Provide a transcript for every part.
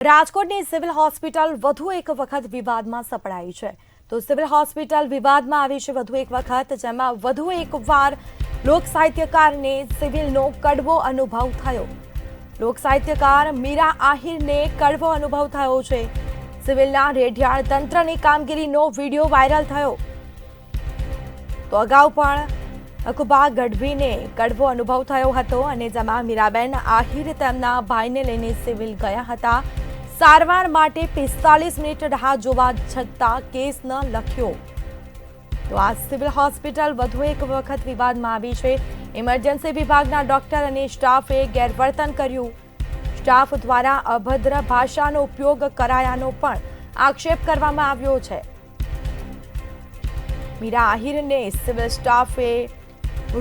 રાજકોટની civil hospital વધુ એક વખત વિવાદમાં સપડાઈ છે તો સિવિલ હોસ્પિટલ વિવાદમાં આવી છે વધુ એક વખત, જેમાં વધુ એકવાર લોક સાહિત્યકારને સિવિલનો કડવો અનુભવ થયો। લોક સાહિત્યકાર મીરા આહિરને કડવો અનુભવ થયો છે। સિવિલના રેઢિયાળ તંત્રની કામગીરીનો વિડીયો વાયરલ થયો તો અગાઉ પણ અકુબા ગઢવીને કડવો અનુભવ થયો હતો અને જેમાં મીરાબેન આહિર તેમના ભાઈને લઈને સિવિલ ગયા હતા। સારવાર માટે 45 મિનિટ રાહ જોવા છતાં કેસ ન લખ્યો તો આ સિવિલ હોસ્પિટલ વધુ એક વખત વિવાદમાં આવી છે। ઇમરજન્સી વિભાગના ડોક્ટર અને સ્ટાફે ગેરવર્તન કર્યું। સ્ટાફ દ્વારા અભદ્ર ભાષાનો ઉપયોગ કરાયાનો પણ આક્ષેપ કરવામાં આવ્યો છે। મીરા આહિરને સિવિલ સ્ટાફે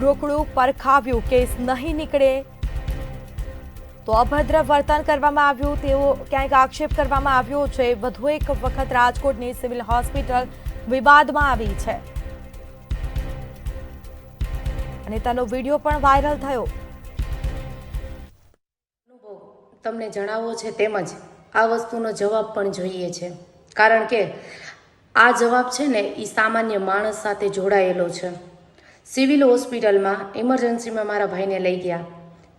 રોકડું પરખાવ્યું, કેસ નહીં નીકળે તો અભદ્ર વર્તન કરવામાં આવ્યું તેવો ક્યાંક આક્ષેપ કરવામાં આવ્યો છે। વધુ એક વખત રાજકોટની સિવિલ હોસ્પિટલ વિવાદમાં આવી છે અને તેનો વિડીયો પણ વાયરલ થયો। તમને જણાવવો છે તેમજ આ વસ્તુનો જવાબ પણ જોઈએ છે, કારણ કે આ જવાબ છે ને એ સામાન્ય માણસ સાથે જોડાયેલો છે। સિવિલ હોસ્પિટલમાં ઇમરજન્સીમાં મારા ભાઈને લઈ ગયા,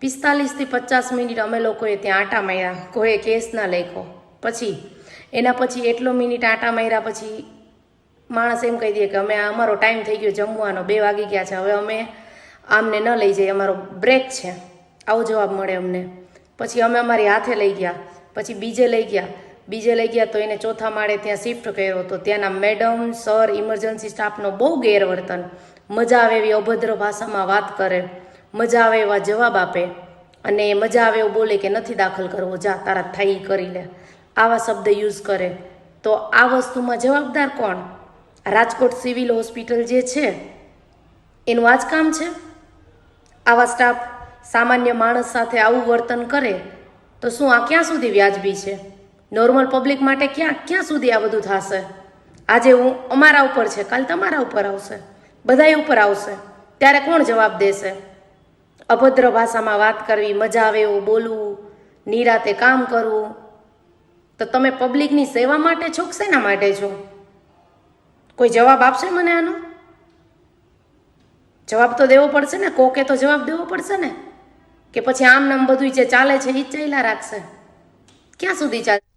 45 થી 50 મિનિટ અમે લોકોએ ત્યાં આંટા માર્યા, કોઈ કેસ ના લખ્યો। પછી એના પછી એટલો મિનિટ આંટા માર્યા પછી માણસ એમ કહી દે કે અમે અમારો ટાઈમ થઈ ગયો જમવાનો, 2 વાગી ગયા છે, હવે અમે આમને ન લઈ જઈએ, અમારો બ્રેક છે, આવો જવાબ મળે અમને। પછી અમે અમારી હાથે લઈ ગયા, પછી બીજે લઈ ગયા તો એને ચોથા માળે ત્યાં શિફ્ટ કર્યો તો ત્યાંના મેડમ સર ઇમરજન્સી સ્ટાફનો બહુ ગેરવર્તન, મજા આવે એવી અભદ્ર ભાષામાં વાત કરે, મજા આવે એવા જવાબ આપે અને મજા આવે એવું બોલે કે નથી દાખલ કરવો, જા તારા થાય ઈ કરી લે, આવા શબ્દ યુઝ કરે। તો આ વસ્તુમાં જવાબદાર કોણ? રાજકોટ સિવિલ હોસ્પિટલ જે છે એનું આ જ કામ છે? આવા સ્ટાફ સામાન્ય માણસ સાથે આવું વર્તન કરે તો શું આ ક્યાં સુધી વ્યાજબી છે? નોર્મલ પબ્લિક માટે ક્યાં સુધી આ બધું થશે? આજે અમારા ઉપર છે, કાલ તમારા ઉપર આવશે, બધાય ઉપર આવશે, ત્યારે કોણ જવાબ દેશે? અભદ્ર ભાષામાં વાત કરવી, મજા આવે એવું બોલવું, નિરાતે કામ કરવું, તો તમે પબ્લિકની સેવા માટે છો કે શેના માટે છો? કોઈ જવાબ આપશે મને આનો? જવાબ તો દેવો પડશે ને, કોકે તો જવાબ દેવો પડશે ને, કે પછી આમ નામ બધું જે ચાલે છે એ ચાલ્યા રાખશે? ક્યાં સુધી ચાલે?